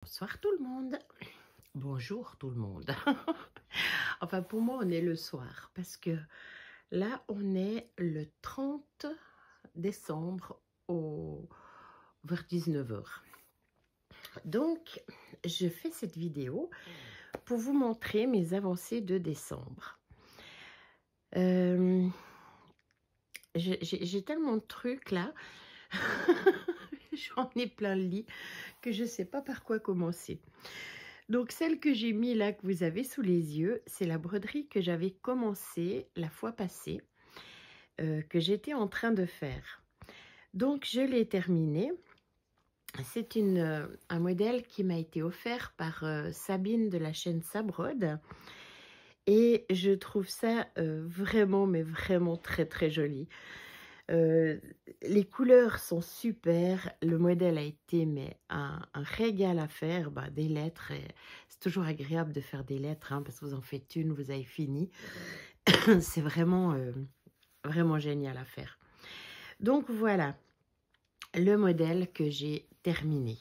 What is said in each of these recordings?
Bonsoir tout le monde. Bonjour tout le monde. Enfin, pour moi, on est le soir parce que là, on est le 30 décembre vers 19 h. Donc, je fais cette vidéo pour vous montrer mes avancées de décembre. J'ai tellement de trucs là. J'en ai plein le lit que je ne sais pas par quoi commencer. Donc, celle que j'ai mis là, que vous avez sous les yeux, c'est la broderie que j'avais commencé la fois passée, que j'étais en train de faire. Donc, je l'ai terminée. C'est un modèle qui m'a été offert par Sabine de la chaîne Sabrode. Et je trouve ça vraiment, mais vraiment très, très joli. Les couleurs sont super, le modèle a été un régal à faire, des lettres, c'est toujours agréable de faire des lettres, hein, parce que vous en faites une, vous avez fini. C'est vraiment, vraiment génial à faire. Donc voilà, le modèle que j'ai terminé.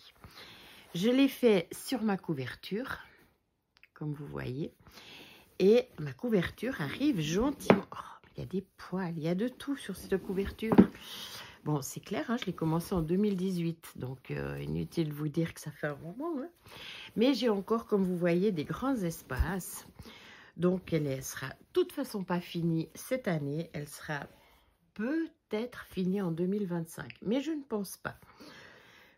Je l'ai fait sur ma couverture, comme vous voyez, et ma couverture arrive gentiment. Oh, il y a des poils, il y a de tout sur cette couverture. Bon, c'est clair, hein, je l'ai commencé en 2018, donc inutile de vous dire que ça fait un moment. Hein. Mais j'ai encore, comme vous voyez, des grands espaces. Donc, elle sera de toute façon pas finie cette année. Elle sera peut-être finie en 2025, mais je ne pense pas.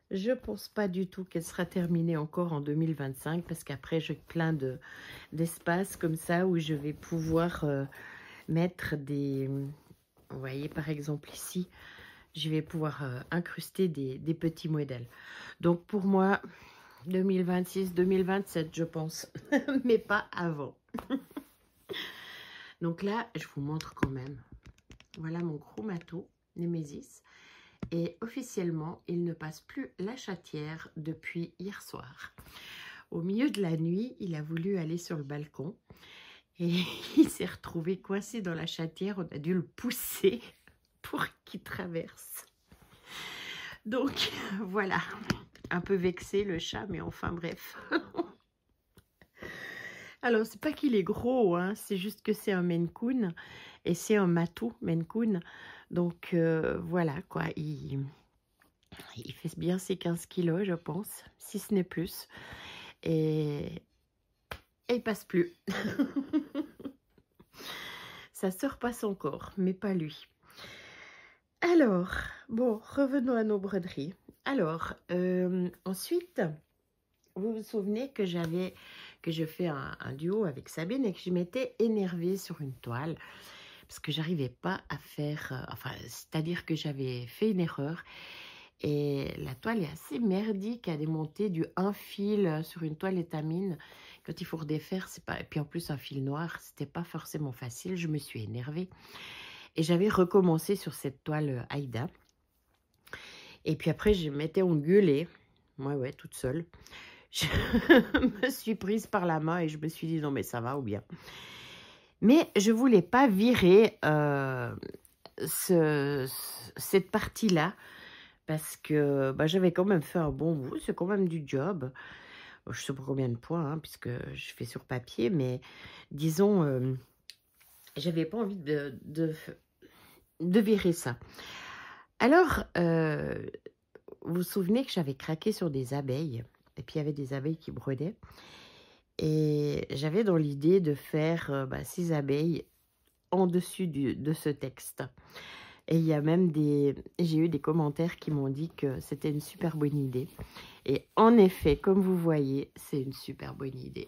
Je ne pense pas du tout qu'elle sera terminée encore en 2025, parce qu'après, j'ai plein d'espaces comme ça où je vais pouvoir mettre des... Vous voyez, par exemple, ici, je vais pouvoir incruster des petits modèles. Donc, pour moi, 2026, 2027, je pense, mais pas avant. Donc là, je vous montre quand même. Voilà mon chromato Nemesis. Et officiellement, il ne passe plus la chatière depuis hier soir. Au milieu de la nuit, il a voulu aller sur le balcon. Et il s'est retrouvé coincé dans la chatière. On a dû le pousser pour qu'il traverse. Donc, voilà. Un peu vexé le chat, mais enfin bref. Alors, c'est pas qu'il est gros, hein, c'est juste que c'est un Maine Coon. Et c'est un matou Maine Coon. Donc, voilà, quoi. Il fait bien ses 15 kilos, je pense, si ce n'est plus. Et il passe plus. Ça se repasse encore, mais pas lui. Alors, bon, revenons à nos broderies. Alors, ensuite, vous vous souvenez que je fais un duo avec Sabine et que je m'étais énervée sur une toile parce que j'arrivais pas à faire... enfin, c'est-à-dire que j'avais fait une erreur et la toile est assez merdique à démonter, du un fil sur une toile étamine. Quand il faut redéfaire, c'est pas... Et puis en plus, un fil noir, c'était pas forcément facile. Je me suis énervée. Et j'avais recommencé sur cette toile Aïda. Et puis après, je m'étais engueulée. Ouais, toute seule. Je me suis prise par la main et je me suis dit, non mais ça va ou bien. Mais je voulais pas virer cette partie-là. Parce que j'avais quand même fait un bon bout. C'est quand même du job. Je ne sais pas combien de points, hein, puisque je fais sur papier. Mais disons, j'avais pas envie de virer ça. Alors, vous vous souvenez que j'avais craqué sur des abeilles. Et puis, il y avait des abeilles qui brodaient. Et j'avais dans l'idée de faire 6 abeilles en dessus de ce texte. Et il y a même j'ai eu des commentaires qui m'ont dit que c'était une super bonne idée. Et en effet, comme vous voyez, c'est une super bonne idée.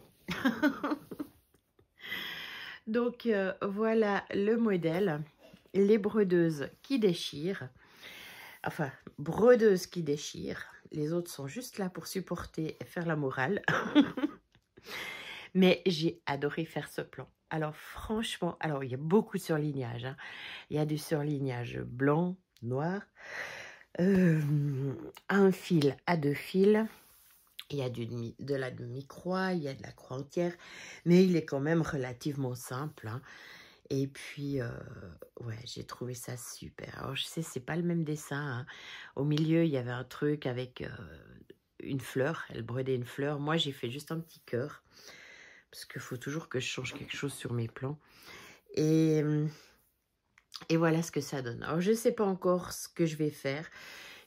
Donc, voilà le modèle. Les brodeuses qui déchirent. Enfin, brodeuses qui déchirent. Les autres sont juste là pour supporter et faire la morale. Mais j'ai adoré faire ce plan. Alors franchement, il y a beaucoup de surlignage. Hein. Il y a du surlignage blanc, noir, un fil à 2 fils. Il y a de la demi-croix, il y a de la croix entière. Mais il est quand même relativement simple. Hein. Et puis, ouais, j'ai trouvé ça super. Alors, je sais, c'est pas le même dessin. Hein. Au milieu, il y avait un truc avec une fleur. Elle brodait une fleur. Moi, j'ai fait juste un petit cœur. Parce qu'il faut toujours que je change quelque chose sur mes plans. Et voilà ce que ça donne. Alors, je ne sais pas encore ce que je vais faire.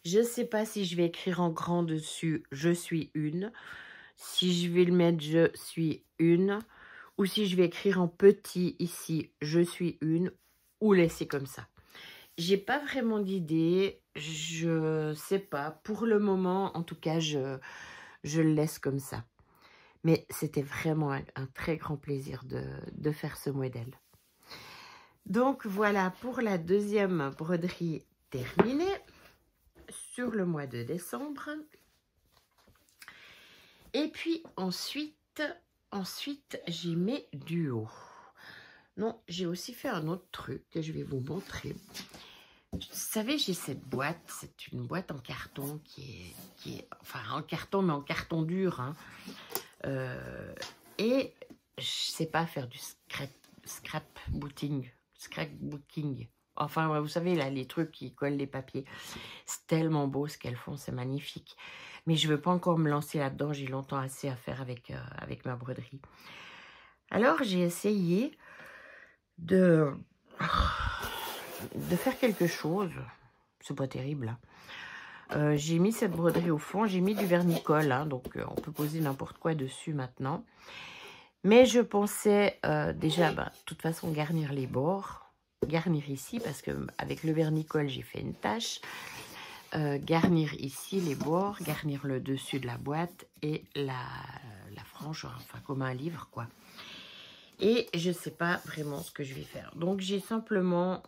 Je ne sais pas si je vais écrire en grand dessus « Je suis une ». Si je vais le mettre « Je suis une ». Ou si je vais écrire en petit ici « Je suis une » ou laisser comme ça. J'ai pas vraiment d'idée. Je sais pas. Pour le moment, en tout cas, je le laisse comme ça. Mais c'était vraiment un très grand plaisir de faire ce modèle. Donc voilà pour la deuxième broderie terminée sur le mois de décembre. Et puis ensuite j'y mets du haut. Non, j'ai aussi fait un autre truc que je vais vous montrer. Vous savez, j'ai cette boîte. C'est une boîte en carton qui est enfin en carton, mais en carton dur, hein. Et je sais pas faire du scrapbooking. Enfin, vous savez, là, les trucs qui collent les papiers. C'est tellement beau ce qu'elles font, c'est magnifique. Mais je veux pas encore me lancer là-dedans. J'ai longtemps assez à faire avec ma broderie. Alors, j'ai essayé de faire quelque chose. C'est pas terrible, hein. J'ai mis cette broderie au fond, j'ai mis du vernicole, hein, donc on peut poser n'importe quoi dessus maintenant. Mais je pensais déjà, de toute façon, garnir les bords, garnir ici, parce que avec le vernicole, j'ai fait une tache. Garnir ici les bords, garnir le dessus de la boîte et la frange, enfin comme un livre, quoi. Et je ne sais pas vraiment ce que je vais faire. Donc, j'ai simplement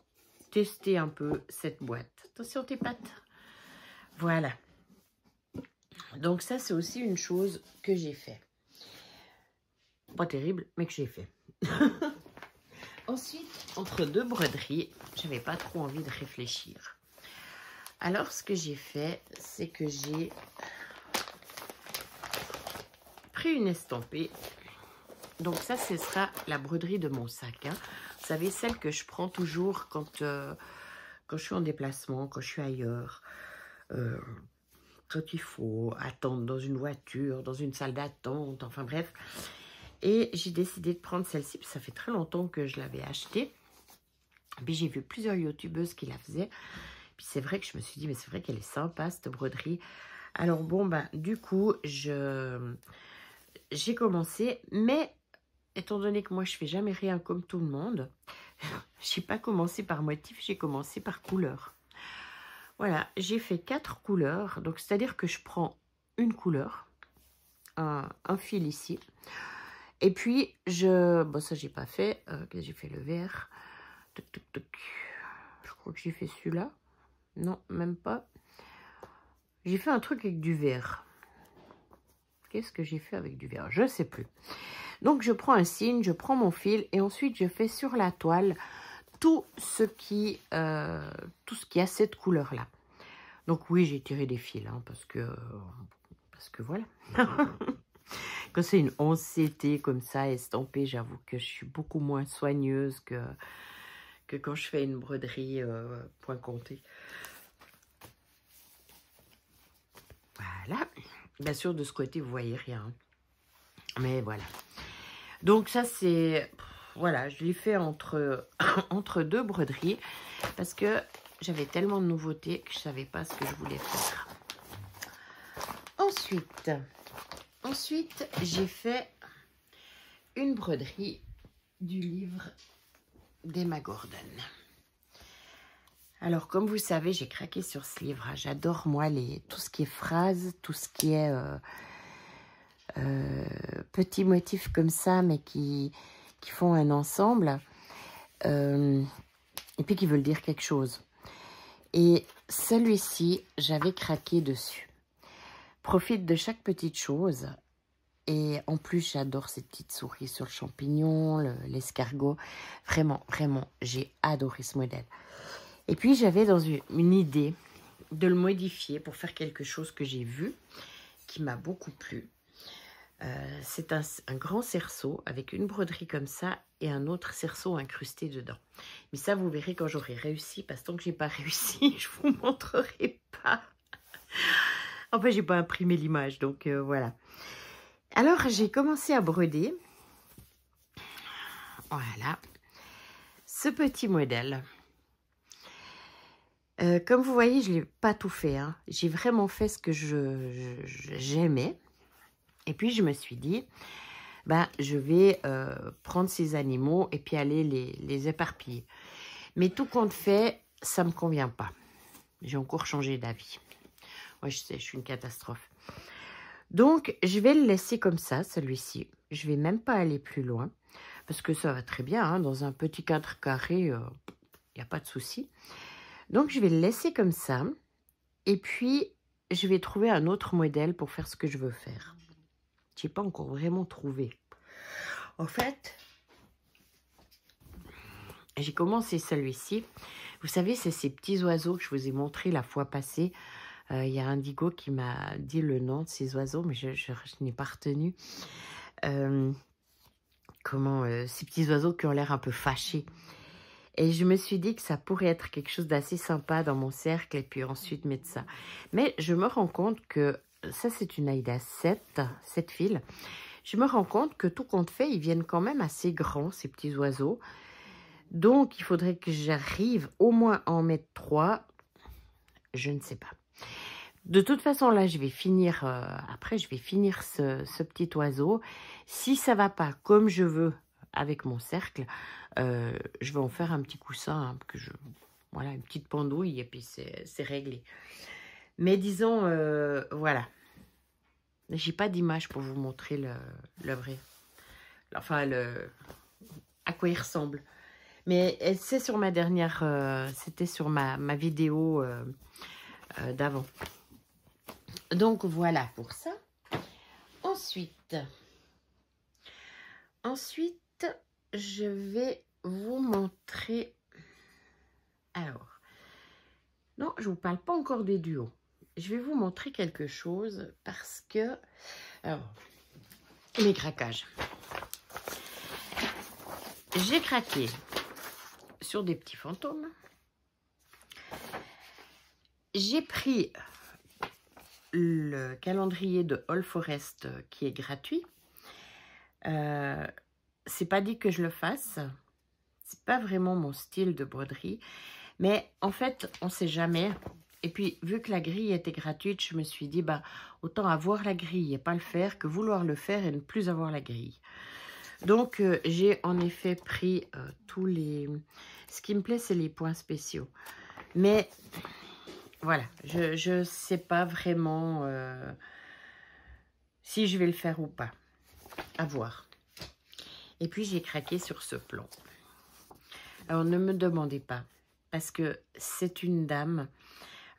testé un peu cette boîte. Attention tes pattes. Voilà. Donc ça, c'est aussi une chose que j'ai fait. Pas terrible, mais que j'ai fait. Ensuite, entre deux broderies, j'avais pas trop envie de réfléchir. Alors, ce que j'ai fait, c'est que j'ai pris une estampée. Donc ça, ce sera la broderie de mon sac, hein. Vous savez, celle que je prends toujours quand je suis en déplacement, quand je suis ailleurs. Quand il faut attendre dans une voiture, dans une salle d'attente, enfin bref. Et j'ai décidé de prendre celle-ci, puis ça fait très longtemps que je l'avais achetée. Puis j'ai vu plusieurs youtubeuses qui la faisaient. Puis c'est vrai que je me suis dit, mais c'est vrai qu'elle est sympa, cette broderie. Alors bon, ben, du coup, j'ai commencé, mais étant donné que moi, je fais jamais rien comme tout le monde, j'ai pas commencé par motif, j'ai commencé par couleur. Voilà, j'ai fait 4 couleurs, donc c'est-à-dire que je prends une couleur, un fil ici, et puis bon ça j'ai pas fait, j'ai fait le vert, je crois que j'ai fait celui-là, non même pas, j'ai fait un truc avec du vert, qu'est-ce que j'ai fait avec du vert, je sais plus. Donc je prends un signe, je prends mon fil, et ensuite je fais sur la toile tout ce qui a cette couleur-là. Donc oui, j'ai tiré des fils, hein, parce que voilà. Quand c'est une 11 CT comme ça, estampée, j'avoue que je suis beaucoup moins soigneuse que quand je fais une broderie point compté. Voilà. Bien sûr, de ce côté, vous voyez rien. Mais voilà. Donc ça, c'est... Voilà, je l'ai fait entre deux broderies parce que j'avais tellement de nouveautés que je ne savais pas ce que je voulais faire. Ensuite, j'ai fait une broderie du livre d'Emma Gordon. Alors, comme vous savez, j'ai craqué sur ce livre. J'adore, moi, tout ce qui est phrases, tout ce qui est petits motifs comme ça, mais qui font un ensemble, et puis qui veulent dire quelque chose. Et celui-ci, j'avais craqué dessus. Profite de chaque petite chose. Et en plus, j'adore ces petites souris sur le champignon, l'escargot. Vraiment, vraiment, j'ai adoré ce modèle. Et puis, j'avais dans une idée de le modifier pour faire quelque chose que j'ai vu, qui m'a beaucoup plu. C'est un grand cerceau avec une broderie comme ça et un autre cerceau incrusté dedans. Mais ça, vous verrez quand j'aurai réussi, parce que tant que j'ai pas réussi, je vous montrerai pas. Enfin, j'ai pas imprimé l'image, donc voilà. Alors, j'ai commencé à broder. Voilà. Ce petit modèle. Comme vous voyez, je ne l'ai pas tout fait. Hein. J'ai vraiment fait ce que j'aimais. Et puis, je me suis dit, ben, je vais prendre ces animaux et puis aller les éparpiller. Mais tout compte fait, ça ne me convient pas. J'ai encore changé d'avis. Ouais, je sais, je suis une catastrophe. Donc, je vais le laisser comme ça, celui-ci. Je ne vais même pas aller plus loin. Parce que ça va très bien. Hein, dans un petit cadre carré, il n'y a pas de souci. Donc, je vais le laisser comme ça. Et puis, je vais trouver un autre modèle pour faire ce que je veux faire. Je n'ai pas encore vraiment trouvé. En fait, j'ai commencé celui-ci. Vous savez, c'est ces petits oiseaux que je vous ai montré la fois passée. Il y a Indigo qui m'a dit le nom de ces oiseaux, mais je n'ai pas retenu. Ces petits oiseaux qui ont l'air un peu fâchés. Et je me suis dit que ça pourrait être quelque chose d'assez sympa dans mon cercle et puis ensuite mettre ça. Mais je me rends compte que ça, c'est une Aïda 7 fils. Je me rends compte que tout compte fait, ils viennent quand même assez grands, ces petits oiseaux. Donc, il faudrait que j'arrive au moins à en mettre 3. Je ne sais pas. De toute façon, là, je vais finir, après, je vais finir ce petit oiseau. Si ça ne va pas comme je veux avec mon cercle, je vais en faire un petit coussin, hein, voilà, une petite pendouille et puis c'est réglé. Mais disons, voilà. J'ai pas d'image pour vous montrer le vrai. Enfin, à quoi il ressemble. Mais c'est sur ma dernière, c'était sur ma vidéo d'avant. Donc voilà pour ça. Ensuite, je vais vous montrer. Alors, non, je ne vous parle pas encore des duos. Je vais vous montrer quelque chose parce que, alors, mes craquages. J'ai craqué sur des petits fantômes. J'ai pris le calendrier de All Forest qui est gratuit. C'est pas dit que je le fasse. C'est pas vraiment mon style de broderie. Mais en fait, on sait jamais. Et puis, vu que la grille était gratuite, je me suis dit, bah, autant avoir la grille et pas le faire que vouloir le faire et ne plus avoir la grille. Donc, j'ai en effet pris tous les... Ce qui me plaît, c'est les points spéciaux. Mais, voilà, je ne sais pas vraiment si je vais le faire ou pas. À voir. Et puis, j'ai craqué sur ce plan. Alors, ne me demandez pas, parce que c'est une dame...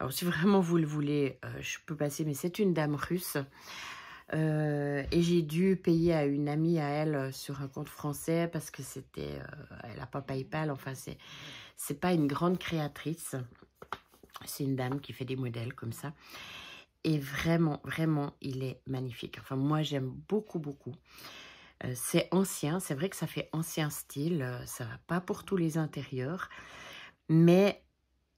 Alors, si vraiment vous le voulez, je peux passer, mais c'est une dame russe. Et j'ai dû payer à une amie à elle sur un compte français parce que c'était... elle n'a pas PayPal, enfin, c'est pas une grande créatrice. C'est une dame qui fait des modèles comme ça. Et vraiment, vraiment, il est magnifique. Enfin, moi, j'aime beaucoup, beaucoup. C'est ancien, c'est vrai que ça fait ancien style. Ça va pas pour tous les intérieurs. Mais...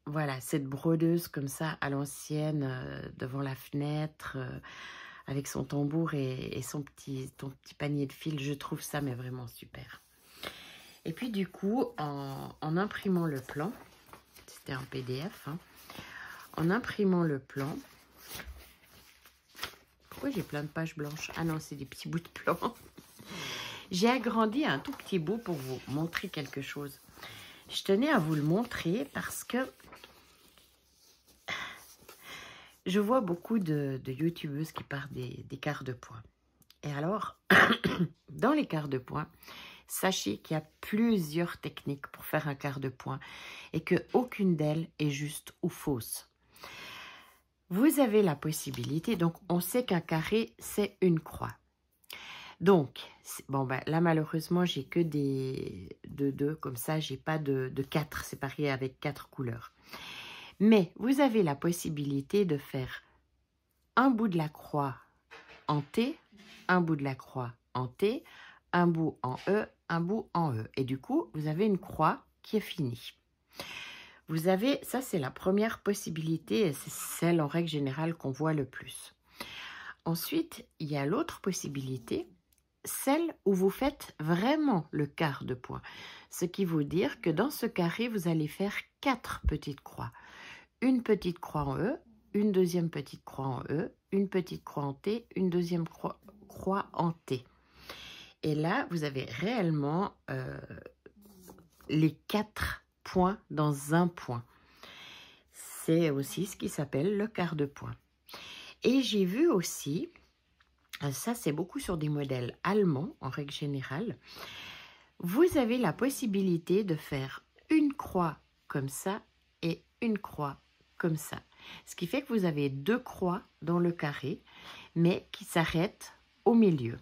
Voilà, cette brodeuse comme ça, à l'ancienne, devant la fenêtre, avec son tambour et son petit panier de fil, je trouve ça mais vraiment super. Et puis du coup, en imprimant le plan, c'était un PDF, hein, en imprimant le plan, pourquoi j'ai plein de pages blanches? Ah non, c'est des petits bouts de plan. J'ai agrandi un tout petit bout pour vous montrer quelque chose. Je tenais à vous le montrer parce que je vois beaucoup de youtubeuses qui partent des quarts de points. Et alors, dans les quarts de points, sachez qu'il y a plusieurs techniques pour faire un quart de point et qu'aucune d'elles est juste ou fausse. Vous avez la possibilité, donc on sait qu'un carré, c'est une croix. Donc, bon ben là malheureusement, j'ai que des de 2 comme ça, j'ai pas de 4 séparés avec 4 couleurs. Mais vous avez la possibilité de faire un bout de la croix en T, un bout de la croix en T, un bout en E, un bout en E. Et du coup, vous avez une croix qui est finie. Vous avez, ça c'est la première possibilité et c'est celle en règle générale qu'on voit le plus. Ensuite, il y a l'autre possibilité, celle où vous faites vraiment le quart de point. Ce qui veut dire que dans ce carré, vous allez faire 4 petites croix. Une petite croix en E, une deuxième petite croix en E, une petite croix en T, une deuxième croix en T. Et là, vous avez réellement les 4 points dans un point. C'est aussi ce qui s'appelle le quart de point. Et j'ai vu aussi, ça c'est beaucoup sur des modèles allemands en règle générale, vous avez la possibilité de faire une croix comme ça et une croix comme ça. Ce qui fait que vous avez 2 croix dans le carré, mais qui s'arrêtent au milieu.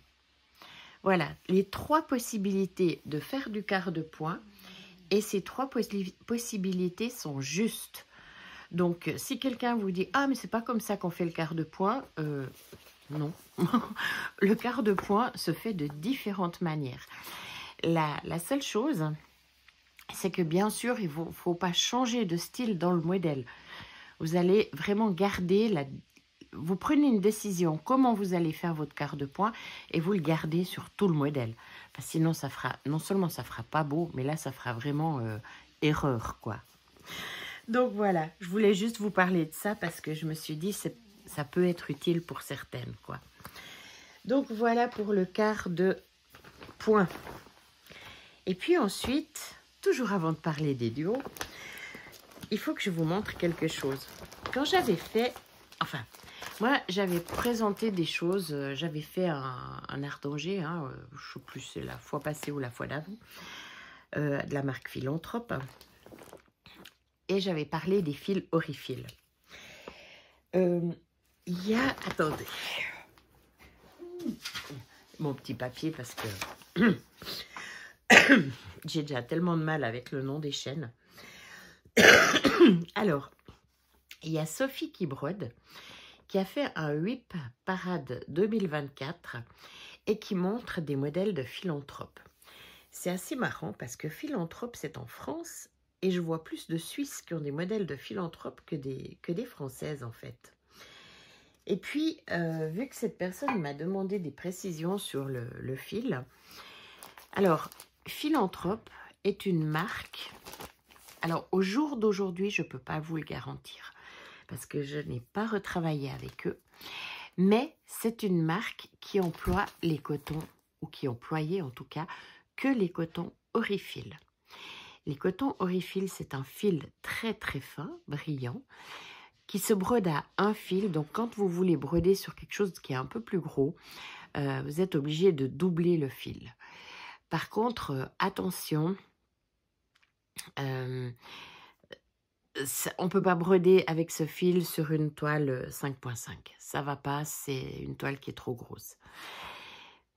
Voilà, les 3 possibilités de faire du quart de point, et ces 3 possibilités sont justes. Donc, si quelqu'un vous dit « Ah, mais c'est pas comme ça qu'on fait le quart de point », non. Le quart de point se fait de différentes manières. La seule chose, c'est que bien sûr, il ne faut pas changer de style dans le modèle. Vous allez vraiment garder vous prenez une décision, comment vous allez faire votre quart de point, et vous le gardez sur tout le modèle. Parce que sinon, ça fera, non seulement ça fera pas beau, mais là, ça fera vraiment erreur, quoi. Donc voilà, je voulais juste vous parler de ça parce que je me suis dit, ça peut être utile pour certaines, quoi. Donc voilà pour le quart de point. Et puis ensuite, toujours avant de parler des duos, il faut que je vous montre quelque chose. Quand j'avais fait, enfin, moi j'avais présenté des choses, j'avais fait un ardanger, hein, je ne sais plus, c'est la fois passée ou la fois d'avant, de la marque Philanthrope. Et j'avais parlé des fils Aurifil. Il y a, attendez, mon petit papier parce que j'ai déjà tellement de mal avec le nom des chaînes. Alors, il y a Sophie qui brode, qui a fait un WIP Parade 2024 et qui montre des modèles de Philanthrope. C'est assez marrant parce que Philanthrope, c'est en France et je vois plus de Suisses qui ont des modèles de Philanthrope que des Françaises en fait. Et puis, vu que cette personne m'a demandé des précisions sur le fil, alors, Philanthrope est une marque. Alors, au jour d'aujourd'hui, je ne peux pas vous le garantir parce que je n'ai pas retravaillé avec eux. Mais c'est une marque qui emploie les cotons, ou qui employait en tout cas, que les cotons Aurifil. Les cotons Aurifil, c'est un fil très très fin, brillant, qui se brode à un fil. Donc, quand vous voulez broder sur quelque chose qui est un peu plus gros, vous êtes obligé de doubler le fil. Par contre, attention, on ne peut pas broder avec ce fil sur une toile 5.5. Ça ne va pas, c'est une toile qui est trop grosse.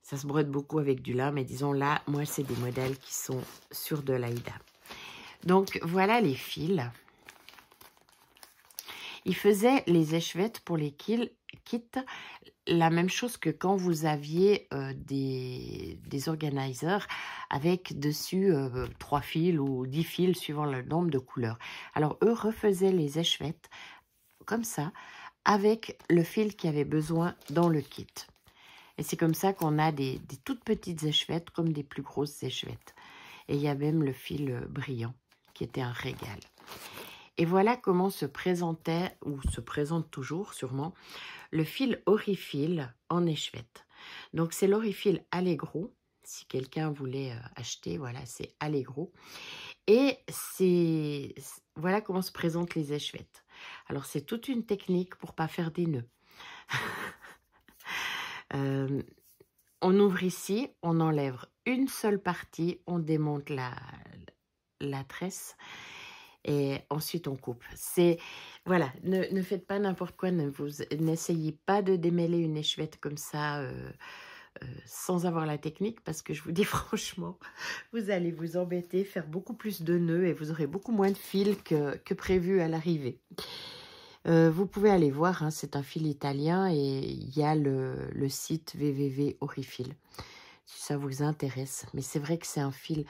Ça se brode beaucoup avec du lin, mais disons là, moi, c'est des modèles qui sont sur de l'Aïda. Donc, voilà les fils. Il faisait les échevettes pour les kits, la même chose que quand vous aviez des organisers avec dessus 3 fils ou 10 fils suivant le nombre de couleurs. Alors, eux refaisaient les échevettes comme ça, avec le fil qu'il y avait besoin dans le kit. Et c'est comme ça qu'on a des toutes petites échevettes comme des plus grosses échevettes. Et il y a même le fil brillant qui était un régal. Et voilà comment se présentait, ou se présente toujours sûrement, le fil Aurifil en échevette. Donc c'est l'Aurifil Allegro. Si quelqu'un voulait acheter, voilà, c'est Allegro. Et voilà comment se présentent les échevettes. Alors c'est toute une technique pour ne pas faire des nœuds. On ouvre ici, on enlève une seule partie, on démonte la tresse et ensuite on coupe. Voilà, ne faites pas n'importe quoi, n'essayez pas de démêler une échevette comme ça sans avoir la technique, parce que je vous dis franchement, vous allez vous embêter, faire beaucoup plus de nœuds et vous aurez beaucoup moins de fils que prévu à l'arrivée. Vous pouvez aller voir, hein, c'est un fil italien et il y a le site www.aurifil si ça vous intéresse. Mais c'est vrai que c'est un fil,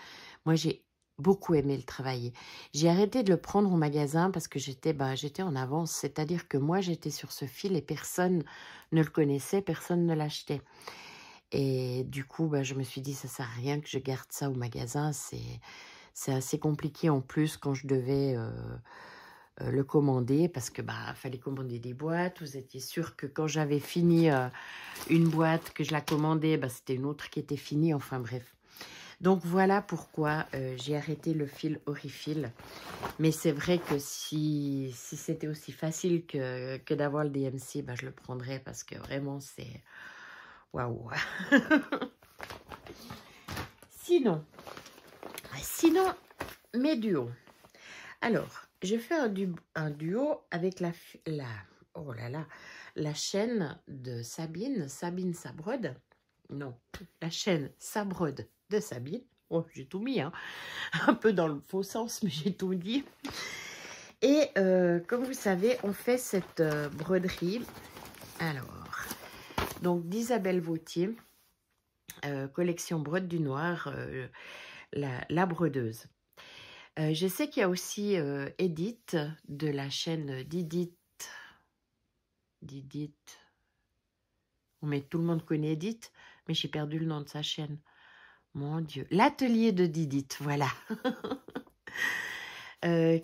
moi j'ai beaucoup aimé le travailler. J'ai arrêté de le prendre au magasin parce que j'étais en avance, c'est-à-dire que moi j'étais sur ce fil et personne ne le connaissait, personne ne l'achetait. Et du coup, je me suis dit, ça sert à rien que je garde ça au magasin, c'est assez compliqué en plus quand je devais le commander parce que fallait commander des boîtes. Vous étiez sûr que quand j'avais fini une boîte, que je la commandais, c'était une autre qui était finie, enfin bref. Donc voilà pourquoi j'ai arrêté le fil Orifil. Mais c'est vrai que si c'était aussi facile que d'avoir le DMC, je le prendrais parce que vraiment c'est... Waouh. Sinon, mes duos. Alors, je fais un duo avec oh là là, la chaîne de Sabine Sabrode. Non, la chaîne Sabrode de Sabine. Oh, j'ai tout mis, hein. Un peu dans le faux sens, mais j'ai tout dit. Et comme vous savez, on fait cette broderie. Alors, donc d'Isabelle Vautier, collection Brode du Noir, la brodeuse. Je sais qu'il y a aussi Edith de la chaîne Didit. Mais tout le monde connaît Edith, mais j'ai perdu le nom de sa chaîne. Mon Dieu. L'atelier de Didit, voilà.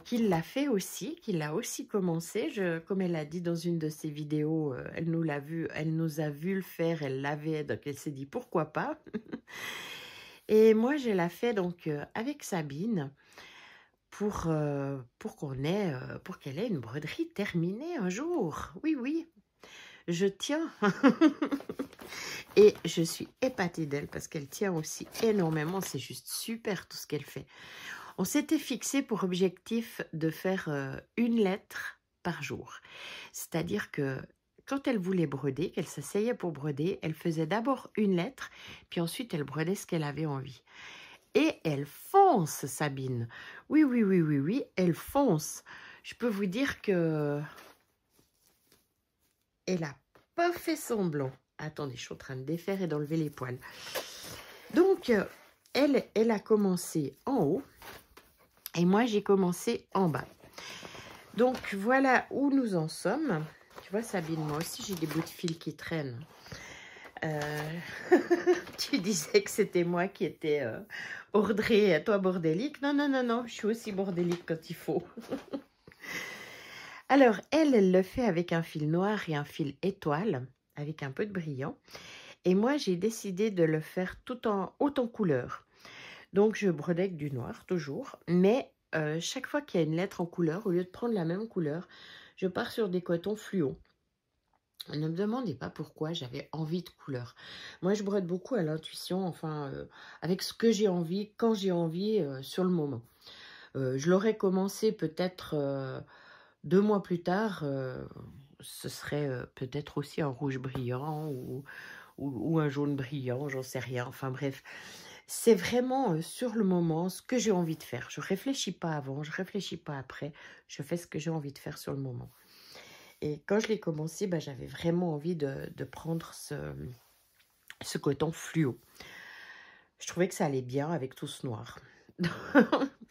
Qui l'a fait aussi, qui l'a aussi commencé. Comme elle a dit dans une de ses vidéos, elle nous a vu le faire, elle l'avait, donc elle s'est dit pourquoi pas. Et moi, je l'ai fait donc avec Sabine pour qu'elle ait une broderie terminée un jour. Oui, oui, je tiens. Et je suis épatée d'elle parce qu'elle tient aussi énormément. C'est juste super tout ce qu'elle fait. On s'était fixé pour objectif de faire une lettre par jour. C'est-à-dire que quand elle voulait broder, qu'elle s'asseyait pour broder, elle faisait d'abord une lettre, puis ensuite elle brodait ce qu'elle avait envie. Et elle fonce, Sabine. Oui, oui, oui, oui, oui, elle fonce. Je peux vous dire que elle n'a pas fait semblant. Attendez, je suis en train de défaire et d'enlever les poils. Donc, elle a commencé en haut et moi, j'ai commencé en bas. Donc, voilà où nous en sommes. Tu vois, Sabine, moi aussi, j'ai des bouts de fil qui traînent. Tu disais que c'était moi qui étais ordrée, toi bordélique. Non, non, non, non, je suis aussi bordélique quand il faut. Alors, elle le fait avec un fil noir et un fil étoile, avec un peu de brillant. Et moi, j'ai décidé de le faire autant couleur. Donc, je brode avec du noir, toujours. Mais chaque fois qu'il y a une lettre en couleur, au lieu de prendre la même couleur, je pars sur des cotons fluo. Ne me demandez pas pourquoi j'avais envie de couleur. Moi, je brode beaucoup à l'intuition, enfin, avec ce que j'ai envie, quand j'ai envie, sur le moment. Je l'aurais commencé peut-être 2 mois plus tard, ce serait peut-être aussi un rouge brillant ou un jaune brillant, j'en sais rien. Enfin bref, c'est vraiment sur le moment ce que j'ai envie de faire. Je ne réfléchis pas avant, je ne réfléchis pas après. Je fais ce que j'ai envie de faire sur le moment. Et quand je l'ai commencé, j'avais vraiment envie de prendre ce coton fluo. Je trouvais que ça allait bien avec tout ce noir.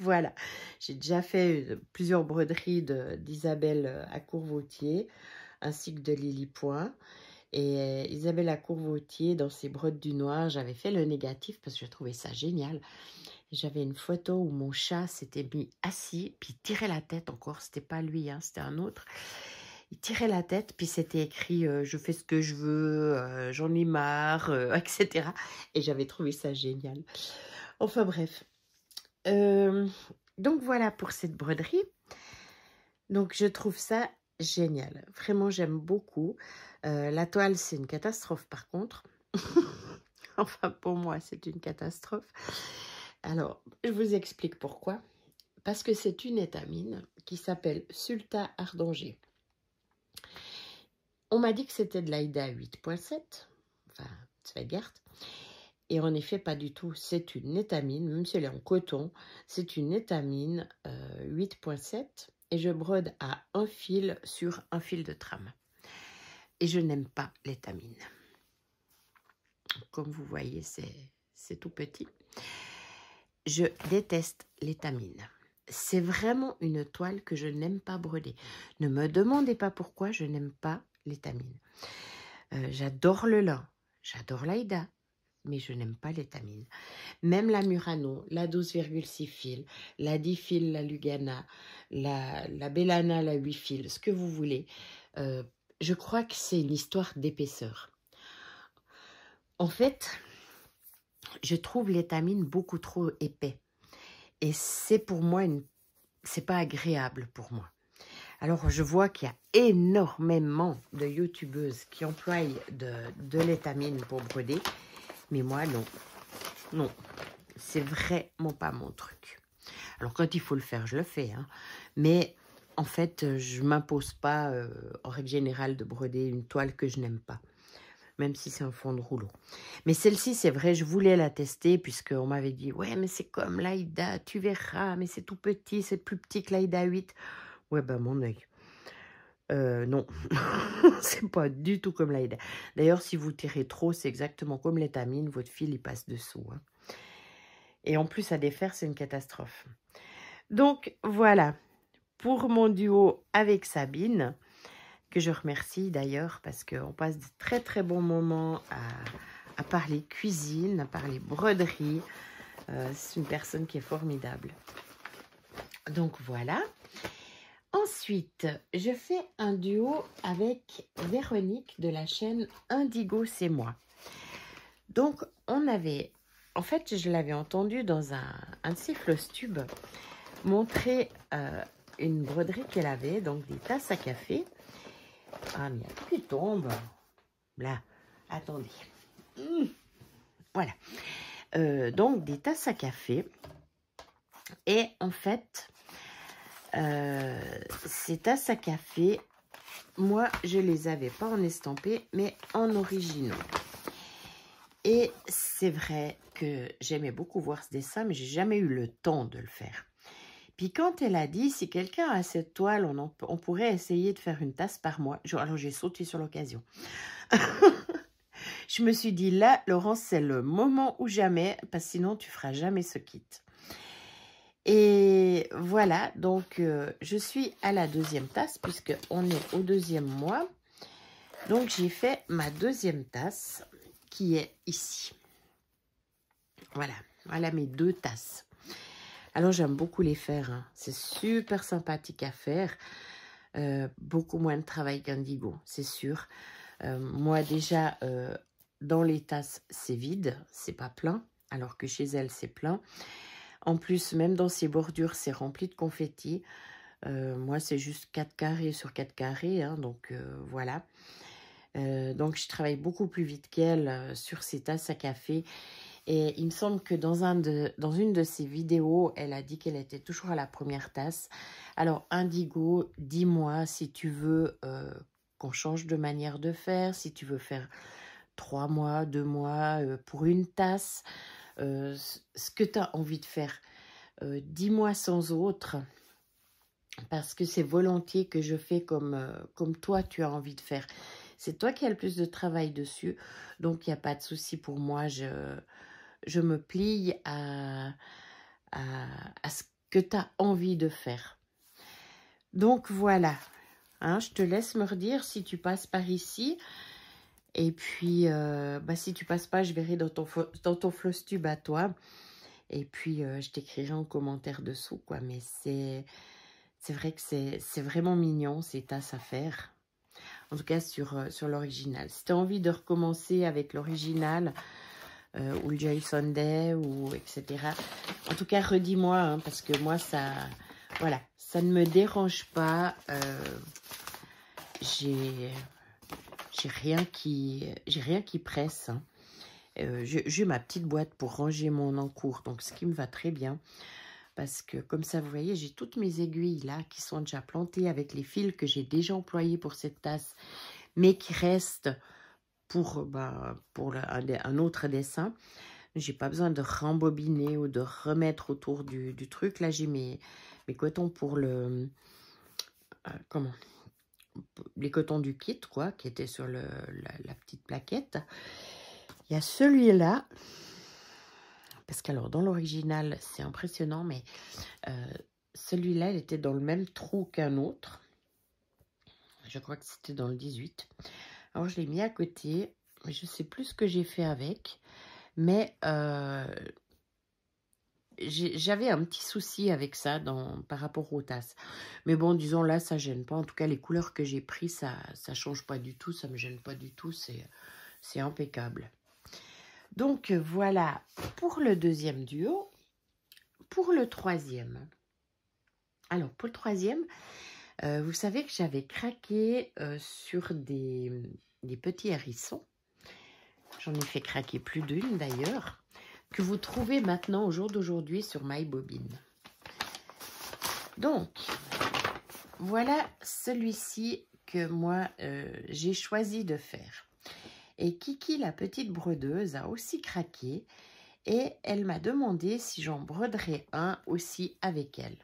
Voilà, j'ai déjà fait plusieurs broderies d'Isabelle Accourt-Vautier ainsi que de Lily Point. Et Isabelle Accourt-Vautier, dans ses brodes du noir, j'avais fait le négatif parce que je trouvais ça génial. J'avais une photo où mon chat s'était mis assis, puis il tirait la tête encore. C'était pas lui, hein, c'était un autre. Il tirait la tête, puis c'était écrit je fais ce que je veux, j'en ai marre, etc. Et j'avais trouvé ça génial. Enfin bref. Donc voilà pour cette broderie. Donc je trouve ça génial. Vraiment, j'aime beaucoup. La toile, c'est une catastrophe par contre. Enfin, pour moi, c'est une catastrophe. Alors, je vous explique pourquoi. Parce que c'est une étamine qui s'appelle Sulta Ardanger. On m'a dit que c'était de l'Aïda 8.7, enfin, Zweigart. Et en effet, pas du tout. C'est une étamine, même si elle est en coton, c'est une étamine 8.7. Et je brode à un fil sur un fil de trame. Et je n'aime pas l'étamine. Comme vous voyez, c'est tout petit. je déteste l'étamine. C'est vraiment une toile que je n'aime pas broder. Ne me demandez pas pourquoi je n'aime pas l'étamine. J'adore le lin, j'adore l'Aïda, mais je n'aime pas l'étamine. Même la Murano, la 12,6 fils, la 10 fils, la Lugana, la Bellana, la 8 fils, ce que vous voulez. Je crois que c'est une histoire d'épaisseur. En fait, je trouve l'étamine beaucoup trop épais. Et c'est pour moi, c'est pas agréable pour moi. Alors, je vois qu'il y a énormément de youtubeuses qui emploient de l'étamine pour broder. Mais moi, non. Non, c'est vraiment pas mon truc. Alors, quand il faut le faire, je le fais. Hein. Mais en fait, je ne m'impose pas, en règle générale, de broder une toile que je n'aime pas. Même si c'est un fond de rouleau. Mais celle-ci, c'est vrai, je voulais la tester puisqu'on m'avait dit « Ouais, mais c'est comme l'Aïda, tu verras, mais c'est tout petit, c'est plus petit que l'Aïda 8. » Ouais, ben mon œil. Non, c'est pas du tout comme l'Aïda. D'ailleurs, si vous tirez trop, c'est exactement comme l'étamine, votre fil, il passe dessous. Hein. Et en plus, à défaire, c'est une catastrophe. Donc, voilà, pour mon duo avec Sabine, que je remercie d'ailleurs, parce qu'on passe de très très bons moments à parler cuisine, à parler broderie. C'est une personne qui est formidable. Donc, voilà. Ensuite, je fais un duo avec Véronique de la chaîne Indigo, c'est moi. Donc, on avait, en fait, je l'avais entendu dans un de ses Flosstube montrer une broderie qu'elle avait, donc des tasses à café. Ah, mais il y a tout qui tombe. Là, attendez. Voilà. Donc, des tasses à café. Et en fait... ces tasses à café, moi, je les avais pas en estampé, mais en originaux. Et c'est vrai que j'aimais beaucoup voir ce dessin, mais j'ai jamais eu le temps de le faire. Puis quand elle a dit, si quelqu'un a cette toile, on pourrait essayer de faire une tasse par mois. Alors j'ai sauté sur l'occasion. Je me suis dit, là, Laurence, c'est le moment ou jamais, parce que sinon, tu feras jamais ce kit. Et voilà, donc je suis à la deuxième tasse puisqu'on est au deuxième mois. Donc j'ai fait ma deuxième tasse qui est ici. Voilà, voilà mes deux tasses. Alors j'aime beaucoup les faire, hein. C'est super sympathique à faire. Beaucoup moins de travail qu'Indigo, c'est sûr. Moi déjà, dans les tasses, c'est vide, c'est pas plein, alors que chez elle, c'est plein. En plus, même dans ces bordures, c'est rempli de confettis. Moi, c'est juste 4 carrés sur 4 carrés. Hein, donc, voilà. Donc, je travaille beaucoup plus vite qu'elle sur ces tasses à café. Et il me semble que dans une de ses vidéos, elle a dit qu'elle était toujours à la première tasse. Alors, Indigo, dis-moi si tu veux qu'on change de manière de faire, si tu veux faire 3 mois, 2 mois pour une tasse. Ce que tu as envie de faire, dis-moi sans autre, parce que c'est volontiers que je fais comme toi tu as envie de faire. C'est toi qui as le plus de travail dessus, donc il n'y a pas de souci pour moi, je me plie à ce que tu as envie de faire. Donc voilà, hein, je te laisse me redire si tu passes par ici. Et puis, si tu passes pas, je verrai dans ton Flosstube à toi. Et puis, je t'écrirai en commentaire dessous, quoi. Mais c'est vrai que c'est vraiment mignon, ces tasses à faire. En tout cas, sur l'original. Si tu as envie de recommencer avec l'original, ou le Joy Sunday, ou etc. En tout cas, redis-moi, hein, parce que moi, voilà, ça ne me dérange pas. J'ai rien qui presse. Hein. J'ai ma petite boîte pour ranger mon encours, donc ce qui me va très bien. Parce que comme ça, vous voyez, j'ai toutes mes aiguilles là qui sont déjà plantées avec les fils que j'ai déjà employés pour cette tasse, mais qui restent pour un autre dessin. J'ai pas besoin de rembobiner ou de remettre autour du truc. Là, j'ai mes cotons pour les cotons du kit, quoi, qui étaient sur la petite plaquette. Il y a celui-là Parce qu'alors, dans l'original, c'est impressionnant, mais celui-là, il était dans le même trou qu'un autre. Je crois que c'était dans le 18. Alors, je l'ai mis à côté. Je ne sais plus ce que j'ai fait avec. Mais j'avais un petit souci avec ça par rapport aux tasses. Mais bon, disons là, ça gêne pas. En tout cas, les couleurs que j'ai prises, ça change pas du tout. Ça me gêne pas du tout. C'est impeccable. Donc, voilà pour le deuxième duo. Pour le troisième. Alors, pour le troisième, vous savez que j'avais craqué sur des petits hérissons. J'en ai fait craquer plus d'une d'ailleurs, que vous trouvez maintenant au jour d'aujourd'hui sur MyBobine. Donc, voilà celui-ci que moi j'ai choisi de faire. Et Kiki, la petite brodeuse, a aussi craqué et elle m'a demandé si j'en broderais un aussi avec elle.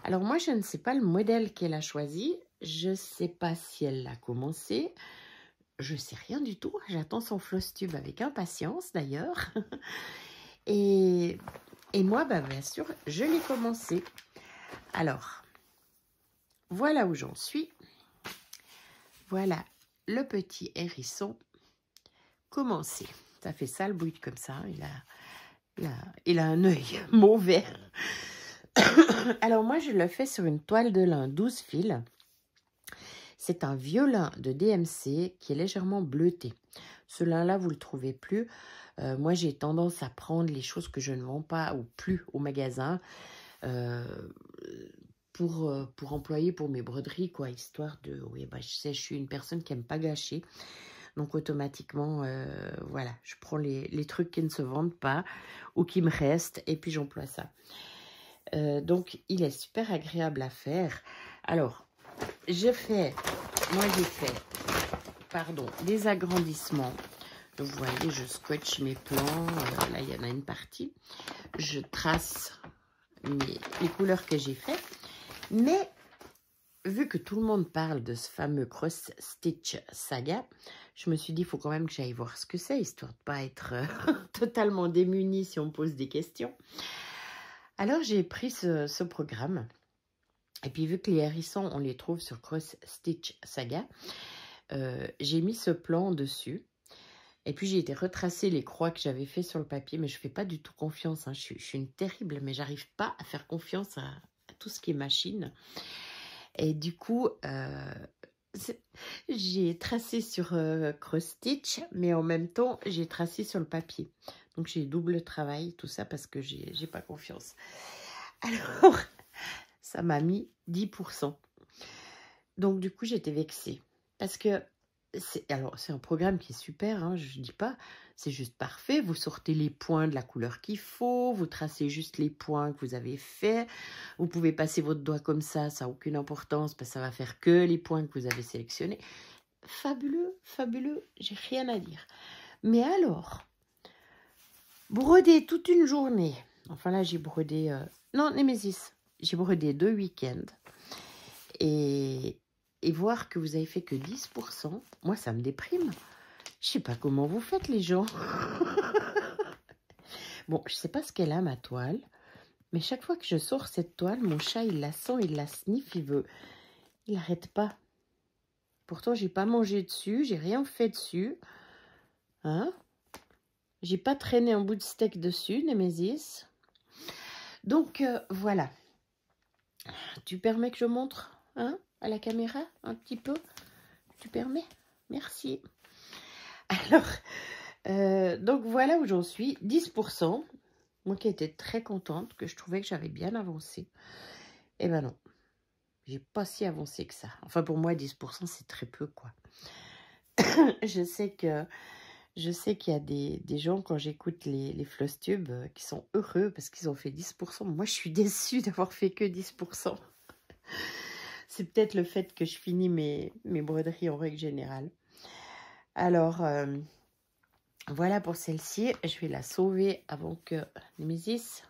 Alors moi, je ne sais pas le modèle qu'elle a choisi. Je ne sais pas si elle l'a commencé. Je ne sais rien du tout. J'attends son floss tube avec impatience d'ailleurs. Et moi, bah, bien sûr, je l'ai commencé. Alors, voilà où j'en suis. Voilà le petit hérisson commencé. Ça fait sale bruit comme ça. Il a un œil mauvais. Alors moi, je le fais sur une toile de lin 12 fils. C'est un vieux lin de DMC qui est légèrement bleuté. Ce lin-là, vous ne le trouvez plus. Moi, j'ai tendance à prendre les choses que je ne vends pas ou plus au magasin pour employer pour mes broderies, quoi, histoire de... Oui, bah, je sais, je suis une personne qui n'aime pas gâcher. Donc, automatiquement, voilà, je prends les trucs qui ne se vendent pas ou qui me restent et puis j'emploie ça. Donc, il est super agréable à faire. Alors, j'ai fait, pardon, des agrandissements. Donc, vous voyez, je scotche mes plans. Là, il y en a une partie. Je trace les couleurs que j'ai fait. Mais, vu que tout le monde parle de ce fameux Cross Stitch Saga, je me suis dit, il faut quand même que j'aille voir ce que c'est, histoire de ne pas être totalement démunie si on me pose des questions. Alors, j'ai pris ce programme. Et puis, vu que les hérissons, on les trouve sur Cross Stitch Saga, j'ai mis ce plan dessus. Et puis, j'ai été retracer les croix que j'avais fait sur le papier. Mais je ne fais pas du tout confiance. Hein. Je suis une terrible, mais j'arrive pas à faire confiance à tout ce qui est machine. Et du coup, j'ai tracé sur Cross Stitch, mais en même temps, j'ai tracé sur le papier. Donc, j'ai double travail, tout ça, parce que j'ai pas confiance. Alors, ça m'a mis 10%. Donc, du coup, j'étais vexée. Parce que, c'est un programme qui est super, hein, je ne dis pas, c'est juste parfait. Vous sortez les points de la couleur qu'il faut, vous tracez juste les points que vous avez faits. Vous pouvez passer votre doigt comme ça n'a aucune importance, parce que ça va faire que les points que vous avez sélectionnés. Fabuleux, fabuleux, j'ai rien à dire. Mais alors, broder toute une journée, enfin là, j'ai brodé, non, Némésis, j'ai brodé 2 week-ends. Et voir que vous avez fait que 10%, moi, ça me déprime. Je sais pas comment vous faites, les gens. Bon, je sais pas ce qu'elle a, ma toile. Mais chaque fois que je sors cette toile, mon chat, il la sent, il la sniffe, il n'arrête pas. Pourtant, j'ai pas mangé dessus, j'ai rien fait dessus. Hein? J'ai pas traîné un bout de steak dessus, Némésis. Donc, voilà. Tu permets que je montre, hein, à la caméra, un petit peu? Tu permets? Merci. Alors, donc voilà où j'en suis, 10%. Moi qui étais très contente, que je trouvais que j'avais bien avancé. Eh ben non, j'ai pas si avancé que ça. Enfin pour moi 10% c'est très peu quoi. Je sais qu'il y a des gens quand j'écoute les floss tubes qui sont heureux parce qu'ils ont fait 10%. Moi je suis déçue d'avoir fait que 10%. C'est peut-être le fait que je finis mes broderies en règle générale. Alors... voilà pour celle-ci. Je vais la sauver avant que... Némésis,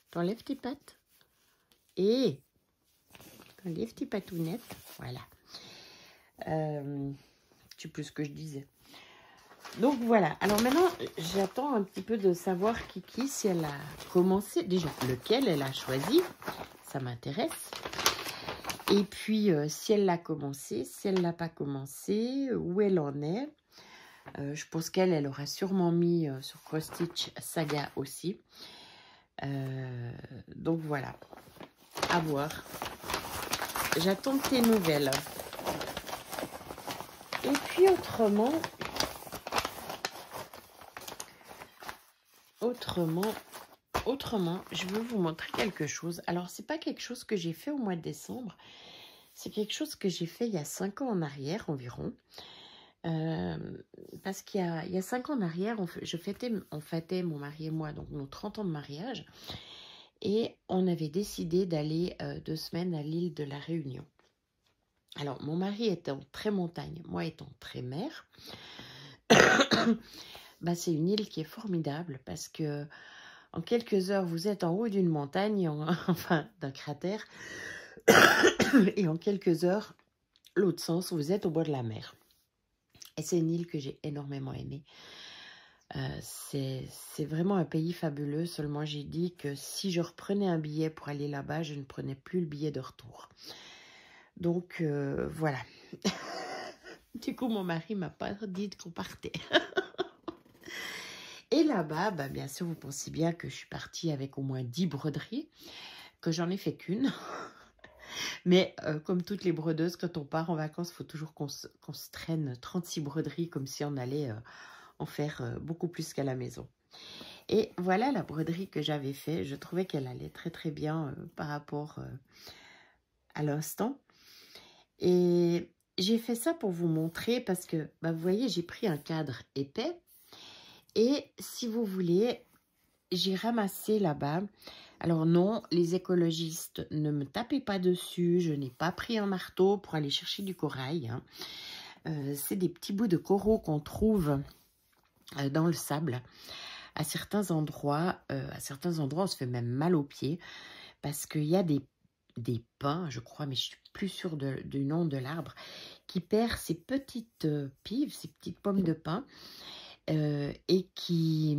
t'enlèves tes pattes. Et t'enlèves tes patounettes. Voilà. Je sais plus ce que je disais. Donc voilà, alors maintenant j'attends un petit peu de savoir Kiki si elle a commencé, déjà lequel elle a choisi, ça m'intéresse. Et puis si elle l'a commencé, si elle l'a pas commencé, où elle en est. Je pense qu'elle aura sûrement mis sur Cross Stitch Saga aussi. Donc voilà, à voir. J'attends tes nouvelles. Et puis autrement, je veux vous montrer quelque chose. Alors, c'est pas quelque chose que j'ai fait au mois de décembre. C'est quelque chose que j'ai fait il y a 5 ans en arrière environ. Parce qu'il y a 5 ans en arrière, on fêtait, mon mari et moi, donc nos 30 ans de mariage. Et on avait décidé d'aller 2 semaines à l'île de la Réunion. Alors, mon mari étant très montagne, moi étant très mer, bah, c'est une île qui est formidable parce que en quelques heures, vous êtes en haut d'une montagne, enfin d'un cratère, et en quelques heures, l'autre sens, vous êtes au bord de la mer. Et c'est une île que j'ai énormément aimée. C'est vraiment un pays fabuleux, seulement j'ai dit que si je reprenais un billet pour aller là-bas, je ne prenais plus le billet de retour. Donc, voilà. Du coup, mon mari m'a pas dit qu'on partait. Et là-bas, bah, bien sûr, vous pensez bien que je suis partie avec au moins 10 broderies, que j'en ai fait qu'une. Mais comme toutes les brodeuses, quand on part en vacances, il faut toujours qu'on se traîne 36 broderies, comme si on allait en faire beaucoup plus qu'à la maison. Et voilà la broderie que j'avais fait. Je trouvais qu'elle allait très très bien par rapport à l'instant. Et j'ai fait ça pour vous montrer parce que, bah, vous voyez, j'ai pris un cadre épais. Et si vous voulez, j'ai ramassé là-bas. Alors non, les écologistes, ne me tapez pas dessus. Je n'ai pas pris un marteau pour aller chercher du corail. Hein. C'est des petits bouts de coraux qu'on trouve dans le sable. À certains endroits, on se fait même mal aux pieds parce qu'il y a des pins, je crois, mais je suis plus sûre du nom de l'arbre, qui perd ses petites pives, ses petites pommes de pin et qui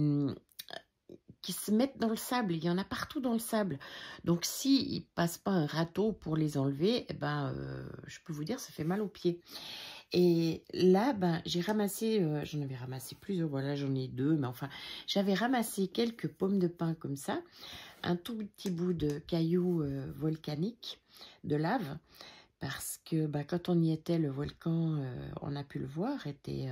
se mettent dans le sable. Il y en a partout dans le sable. Donc, s'ils ne passent pas un râteau pour les enlever, eh ben, je peux vous dire, ça fait mal aux pieds. Et là, ben, j'ai ramassé, j'en avais ramassé plusieurs, voilà, j'en ai 2, mais enfin, j'avais ramassé quelques pommes de pin comme ça, un tout petit bout de cailloux volcaniques, de lave, parce que ben, quand on y était, le volcan, on a pu le voir, était...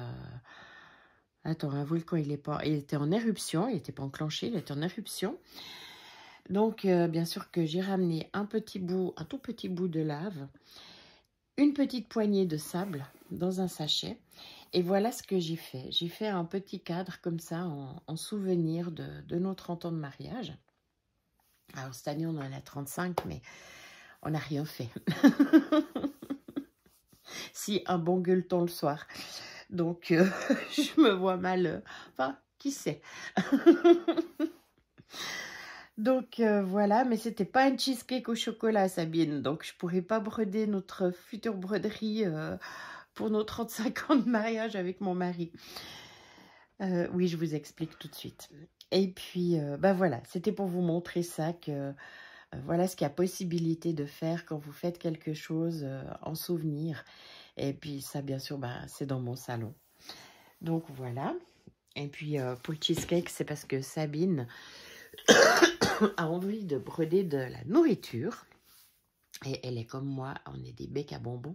Attends, un volcan, il était en éruption, il n'était pas enclenché, il était en éruption. Donc, bien sûr que j'ai ramené un tout petit bout de lave, une petite poignée de sable dans un sachet. Et voilà ce que j'ai fait. J'ai fait un petit cadre comme ça en souvenir de nos 30 ans de mariage. Alors cette année, on en a 35, mais on n'a rien fait. Si, un bon gueuleton le soir. Donc, je me vois mal. Enfin, qui sait. Donc voilà, mais c'était pas un cheesecake au chocolat, Sabine. Donc je pourrais pas broder notre future broderie pour nos 35 ans de mariage avec mon mari. Oui, je vous explique tout de suite. Et puis, bah voilà, c'était pour vous montrer ça, que voilà ce qu'il y a possibilité de faire quand vous faites quelque chose en souvenir. Et puis ça, bien sûr, bah, c'est dans mon salon. Donc voilà. Et puis pour le cheesecake, c'est parce que Sabine a envie de broder de la nourriture. Et elle est comme moi, on est des becs à bonbons.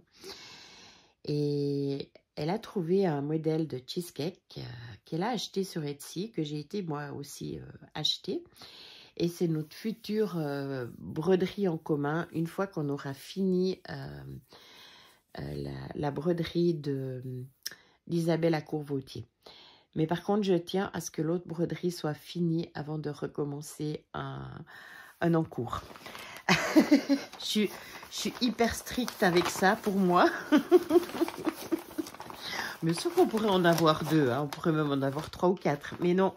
Et elle a trouvé un modèle de cheesecake qu'elle a acheté sur Etsy, que j'ai été moi aussi acheter. Et c'est notre future broderie en commun, une fois qu'on aura fini la broderie d'Isabelle à Courvautier. Mais par contre, je tiens à ce que l'autre broderie soit finie avant de recommencer un en cours. Je suis hyper stricte avec ça pour moi. Bien sûr qu'on pourrait en avoir 2, hein. On pourrait même en avoir 3 ou 4. Mais non,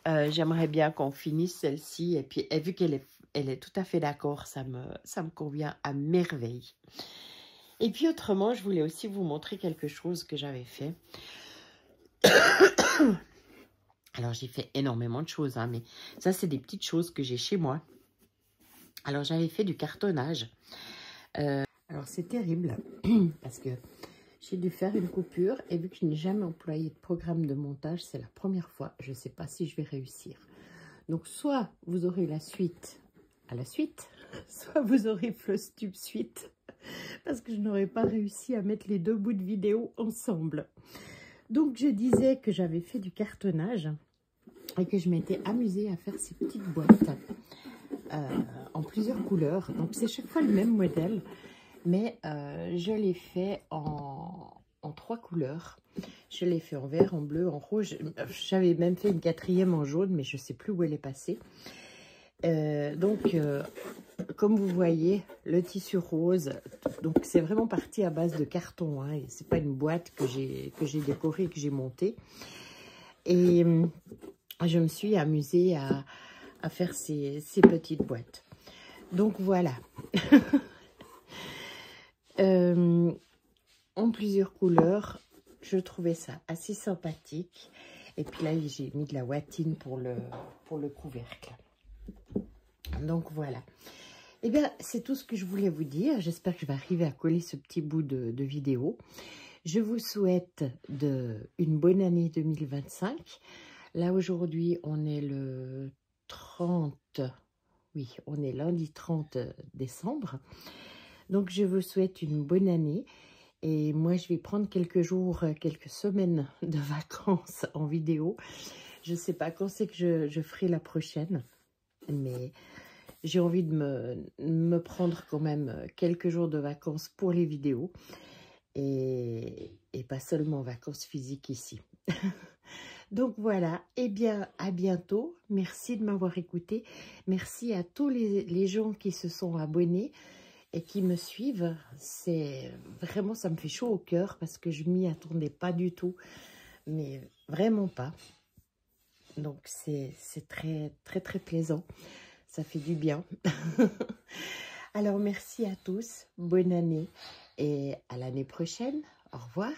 j'aimerais bien qu'on finisse celle-ci. Et puis, vu qu'elle est tout à fait d'accord, ça me convient à merveille. Et puis autrement, je voulais aussi vous montrer quelque chose que j'avais fait. Alors, j'ai fait énormément de choses, hein, mais ça, c'est des petites choses que j'ai chez moi. Alors, j'avais fait du cartonnage. Alors, c'est terrible parce que j'ai dû faire une coupure et vu que je n'ai jamais employé de programme de montage, c'est la première fois. Je ne sais pas si je vais réussir. Donc, soit vous aurez la suite à la suite, soit vous aurez Flosstube suite parce que je n'aurais pas réussi à mettre les deux bouts de vidéo ensemble. Donc, je disais que j'avais fait du cartonnage et que je m'étais amusée à faire ces petites boîtes en plusieurs couleurs. Donc, c'est chaque fois le même modèle, mais je l'ai fait en 3 couleurs. Je l'ai fait en vert, en bleu, en rouge. J'avais même fait une 4e en jaune, mais je ne sais plus où elle est passée. Comme vous voyez, le tissu rose, donc c'est vraiment parti à base de carton, hein, c'est pas une boîte que j'ai décorée, que j'ai montée. Et je me suis amusée à faire ces petites boîtes. Donc voilà. En plusieurs couleurs, je trouvais ça assez sympathique. Et puis là, j'ai mis de la watine pour le couvercle. Donc voilà. Eh bien, c'est tout ce que je voulais vous dire. J'espère que je vais arriver à coller ce petit bout de vidéo. Je vous souhaite une bonne année 2025. Là, aujourd'hui, on est le 30. Oui, on est lundi 30 décembre. Donc, je vous souhaite une bonne année. Et moi, je vais prendre quelques jours, quelques semaines de vacances en vidéo. Je ne sais pas quand c'est que je ferai la prochaine. Mais j'ai envie de me prendre quand même quelques jours de vacances pour les vidéos. Et pas seulement vacances physiques ici. Donc voilà, eh bien à bientôt. Merci de m'avoir écouté. Merci à tous les gens qui se sont abonnés et qui me suivent. C'est vraiment, ça me fait chaud au cœur parce que je m'y attendais pas du tout. Mais vraiment pas. Donc c'est très très très plaisant. Ça fait du bien. Alors merci à tous. Bonne année et à l'année prochaine. Au revoir.